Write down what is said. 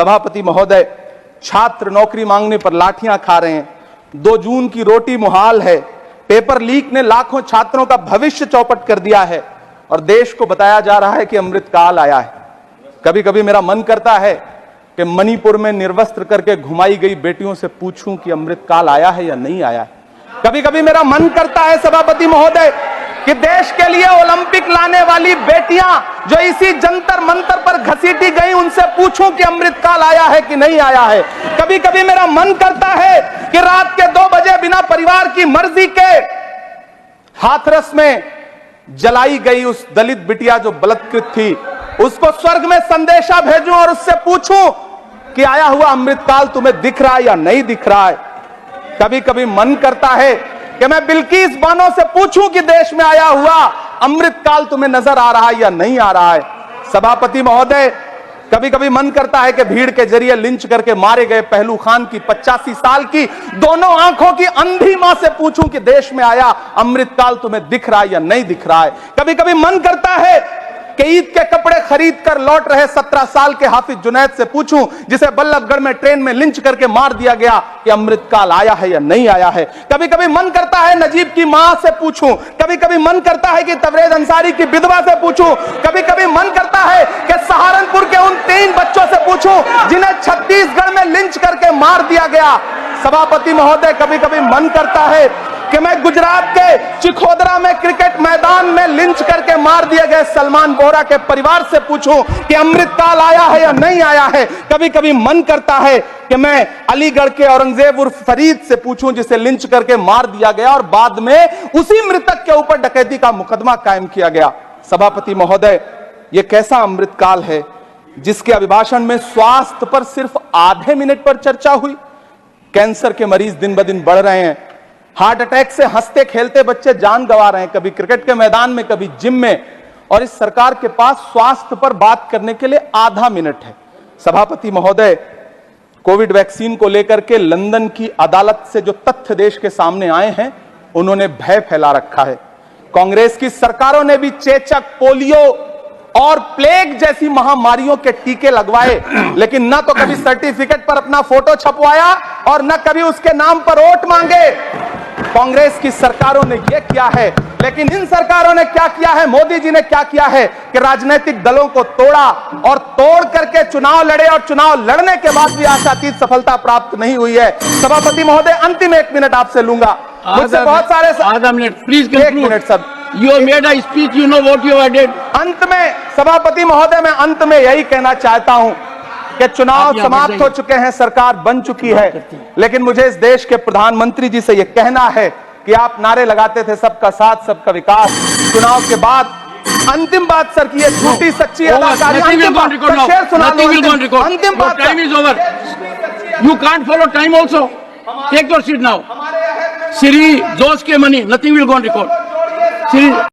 सभापति महोदय, छात्र नौकरी मांगने पर लाठियां खा रहे हैं, 2 जून की रोटी मुहाल है, पेपर लीक ने लाखों छात्रों का भविष्य चौपट कर दिया है और देश को बताया जा रहा है कि अमृतकाल आया है। कभी कभी मेरा मन करता है कि मणिपुर में निर्वस्त्र करके घुमाई गई बेटियों से पूछूं कि अमृतकाल आया है या नहीं आया है। कभी कभी मेरा मन करता है सभापति महोदय कि देश के लिए ओलंपिक लाने वाली बेटियां जो इसी जंतर मंतर पर घसीटी गई, उनसे पूछूं कि अमृतकाल आया है कि नहीं आया है। कभी कभी मेरा मन करता है कि रात के 2 बजे बिना परिवार की मर्जी के हाथरस में जलाई गई उस दलित बिटिया जो बलात्कृत थी, उसको स्वर्ग में संदेशा भेजूं और उससे पूछूं कि आया हुआ अमृतकाल तुम्हें दिख रहा है या नहीं दिख रहा है। कभी कभी मन करता है कि मैं बिल्किस बानो से पूछूं कि देश में आया हुआ अमृतकाल तुम्हें नजर आ रहा है या नहीं आ रहा है। सभापति महोदय, कभी कभी मन करता है कि भीड़ के जरिए लिंच करके मारे गए पहलू खान की 85 साल की दोनों आंखों की अंधी मां से पूछूं कि देश में आया अमृतकाल तुम्हें दिख रहा है या नहीं दिख रहा है। कभी कभी मन करता है कि ईद के कपड़े खरीद कर लौट रहे 17 साल के हाफिज जुनैद से पूछूं, जिसे बल्लभगढ़ में ट्रेन में लिंच करके मार दिया गया, कि अमृतकाल आया है या नहीं आया है। कभी कभी मन करता है नजीब की मां से पूछूं, कभी कभी मन करता है कि तबरेज अंसारी की विधवा से पूछूं, कभी कभी मन करता है कि सहारनपुर के उन 3 बच्चों से पूछूं जिन्हें छत्तीसगढ़ में लिंच करके मार दिया गया। सभापति महोदय, कभी कभी मन करता है कि मैं गुजरात के चिखोदरा में क्रिकेट मैदान में लिंच करके मार दिए गए सलमान बोहरा के परिवार से पूछूं कि अमृतकाल आया है या नहीं आया है। कभी कभी मन करता है कि मैं अलीगढ़ के औरंगजेब उर्फ फरीद से पूछूं, जिसे लिंच करके मार दिया गया और बाद में उसी मृतक के ऊपर डकैती का मुकदमा कायम किया गया। सभापति महोदय, यह कैसा अमृतकाल है जिसके अभिभाषण में स्वास्थ्य पर सिर्फ आधे मिनट पर चर्चा हुई। कैंसर के मरीज दिन ब दिन बढ़ रहे हैं, हार्ट अटैक से हंसते खेलते बच्चे जान गंवा रहे हैं, कभी क्रिकेट के मैदान में, कभी जिम में, और इस सरकार के पास स्वास्थ्य पर बात करने के लिए आधा मिनट है। सभापति महोदय, कोविड वैक्सीन को लेकर के लंदन की अदालत से जो तथ्य देश के सामने आए हैं, उन्होंने भय फैला रखा है। कांग्रेस की सरकारों ने भी चेचक, पोलियो और प्लेग जैसी महामारियों के टीके लगवाए, लेकिन ना तो कभी सर्टिफिकेट पर अपना फोटो छपवाया और न कभी उसके नाम पर वोट मांगे। कांग्रेस की सरकारों ने यह किया है, लेकिन इन सरकारों ने क्या किया है, मोदी जी ने क्या किया है कि राजनीतिक दलों को तोड़ा और तोड़ करके चुनाव लड़े, और चुनाव लड़ने के बाद भी आशातीत सफलता प्राप्त नहीं हुई है। सभापति महोदय, अंतिम 1 मिनट आपसे लूंगा, मुझसे बहुत सारे। आधा मिनट प्लीज, 1 मिनट सब। You made a speech, you know what you did. अंत में सभापति महोदय, मैं अंत में यही कहना चाहता हूं कि चुनाव समाप्त हो चुके हैं, सरकार बन चुकी है, लेकिन मुझे इस देश के प्रधानमंत्री जी से यह कहना है कि आप नारे लगाते थे सबका साथ सबका विकास, चुनाव के बाद अंतिम बात सर की ये झूठी सच्ची अदाकारी, अंतिम बात शेर सुना लो, अंतिम बात, time is over, you can't follow time also, take your seat now. Shri Jose K Mani, nothing will go on record. Shri